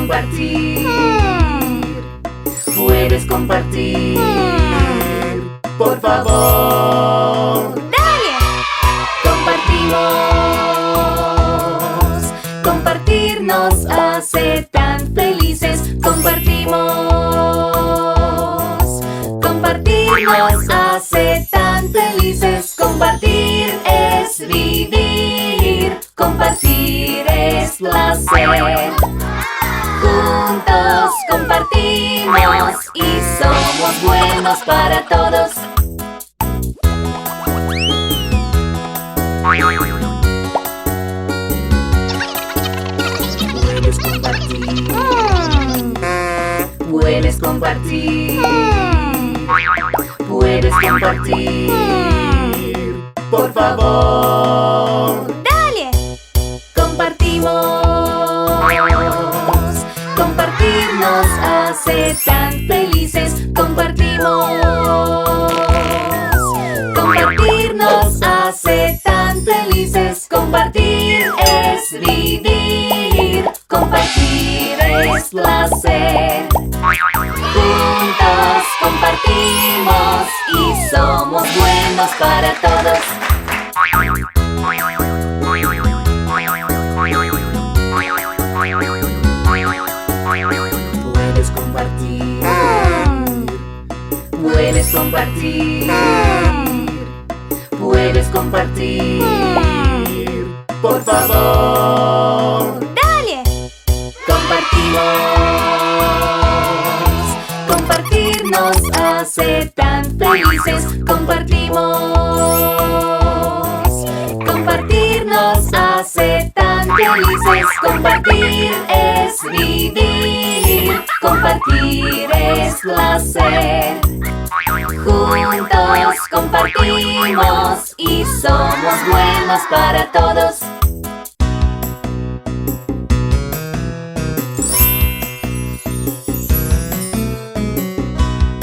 compartir. Puedes compartir. Por favor. ¡Dale! Compartimos. Compartir nos hace tan felices. Compartimos. Compartir nos hace tan felices. Compartir es vivir. Compartir es placer. Juntos compartimos y somos buenos para todos. Puedes compartir. Puedes compartir. Puedes compartir. Por favor. ¡Dale! Compartimos. Compartir nos hace tan felices. Compartimos. Compartir nos hace tan felices. Compartir es vivir. Compartir es placer. Juntos compartimos y somos buenos para todos. Puedes compartir. Puedes compartir. Puedes compartir. Por favor. ¡Dale! Compartimos. Compartir nos hace tan felices. Compartimos. Compartir nos hace tan felices. Compartir es vivir. Compartir es placer. Juntos compartimos y somos buenos para todos.